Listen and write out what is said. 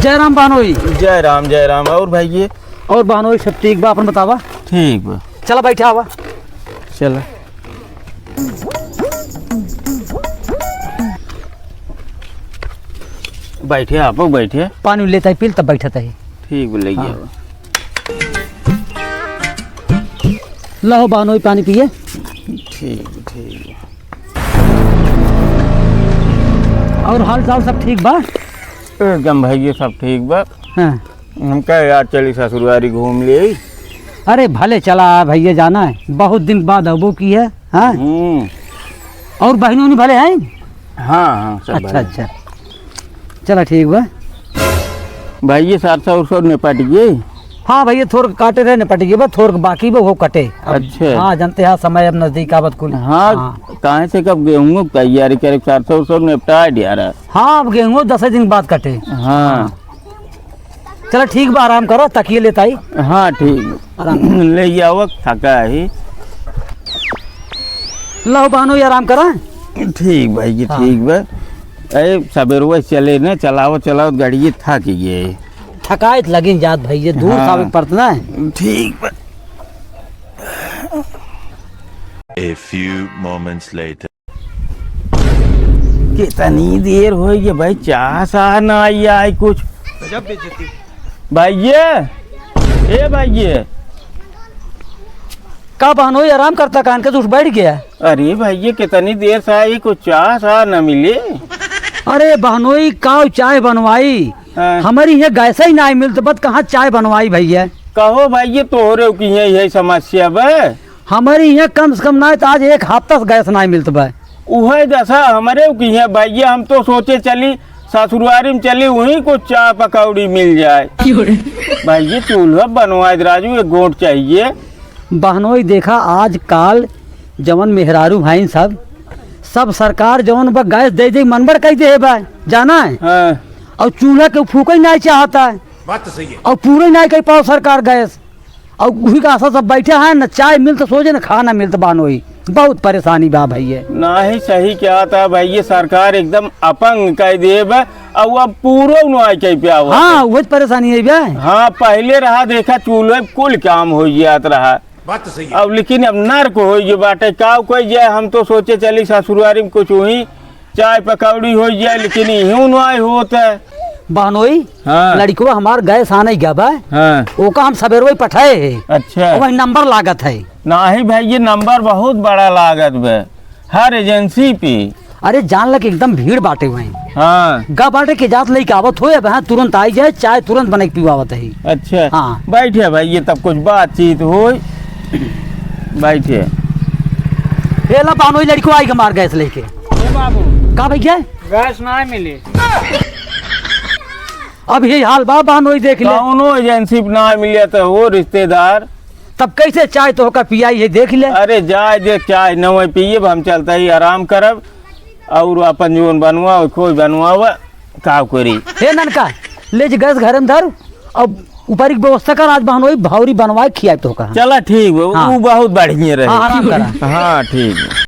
जय राम बानोई। जय राम। और भाई ये और बानोई सब ठीक बा, अपन बतावा। ठीक बा, चला बैठा आवा। चला बैठे आप बैठे। पानी लेता है पील तब बैठता है। ठीक बोले। हाँ। लो बानोई पानी पिए। ठीक। और हाल चाल सब ठीक बा? एकदम भाई ये सब ठीक बा। हाँ। हम कहे यार चली ससुरारी घूम ले। अरे भले चला भैया, जाना है बहुत दिन बाद अबो की है। हाँ। और बहनों ने भले हैं? हाँ सब अच्छा चला ठीक बा। भाई ये 700 निपट गए। हाँ भैया थोड़ काटे रहे निपट गए बा, थोड़ बाकी बा वो कटे। अच्छा। हाँ जानते हैं समय अब नजदीक आवत कुल। हाँ कहाँ से कब गेहूँ तैयारी करे 700 निपटा दिया रहा। हाँ अब गेहूँ 10 दिन बाद कटे। हाँ चलो ठीक बा, आराम करो, तकिए लेता ही। हाँ ठीक आराम ले आओ, थका ही। लो बानो आराम करा। ठीक भाई जी। हाँ। ठीक बा। अरे सवेरे चले न चलाओ गाड़ी थक गए। थकायत लगी जात भैया, दूर हाँ। साबिक पड़तना है। ठीक बा। A few moments later. कितनी देर हो गई भाई, चाह सा ना आई कुछ। भाई भाई का बानो आराम करता कान के तो उठ बैठ गया। अरे भाई ये कितनी देर से आई, कुछ चाह सा न मिले। अरे बहनोई का चाय बनवाई। हाँ। हमारी ये गैस ही नहीं मिलता, बस कहाँ चाय बनवाई भैया। कहो भाई ये तोहरे की यही समस्या बा। हमारी यहाँ कम से कम ना तो आज एक हफ्ता से गैस नहीं मिलता बा। वही दशा हमारे की है भाई। हम तो सोचे चली ससुरारी में चली वहीं को चाय पकौड़ी मिल जाए। भाई ये चूल्हा बनवाए राजू, एक गोट चाहिए। बहनोई देखा आज काल जवन मेहरारू भाई सब सरकार जवन बा गैस दे मनबर कह दे बा, जाना है। हाँ। और चूल्हा के फूक ही नहीं चाहता है। बात तो सही है। और पूरे नहीं कह पाओ सरकार गैस। और वही का आशा सब बैठे हैं, न चाय मिलता सोचे न खाना मिलता बानोई। बहुत परेशानी बा भैया। ना ही सही क्या था भाई, ये सरकार एकदम अपंग कह दे बा। और अब पूरा नुआई कह पे आओ। हाँ वही परेशानी है बा। हाँ पहले रहा देखा चूल्हे कुल काम हो जात रहा। बात तो सही है। अब लेकिन अब नर्क हो ये बाटे का कोई जाए। हम तो सोचे चली ससुरारी में कुछ वही चाय पकौड़ी हो जाए, लेकिन यूं नुआई होता है। बहनोई हाँ। लड़को हमार गैस आने गया बा। हाँ। ओका हम सवेरे पठाए है। अच्छा। वही नंबर लागत है। ना ही भाई ये नंबर बहुत बड़ा लागत बे हर एजेंसी पे। अरे जान लग एकदम भीड़ बाटे हुए। हाँ। गा बाटे के जात लेके आवत हो या तुरंत आई जाए, चाय तुरंत बने के पिवावत है। अच्छा। हाँ। बैठे भाई ये तब कुछ बातचीत हो। बैठे। ये ला बानोई लड़को आई के मार गैस लेके। बाबू का भैया गैस ना मिले। अब यही हाल बा बानोई देख ले। कौनो एजेंसी पे ना मिले तो वो रिश्तेदार तब कैसे चाय तो होकर पियाई है देख ले। अरे जाए दे चाय न पिए, हम चलता ही आराम करब। और अपन जीवन बनवा कोई बनवा का करी। हे ननका ले जे गैस घर में धर और ऊपर की व्यवस्था कर। आज बहनोई भावरी बनवाए खिया तो का। चला ठीक है। हाँ। वो बहुत बढ़िया रहे। हाँ, आराम करा। हाँ ठीक है।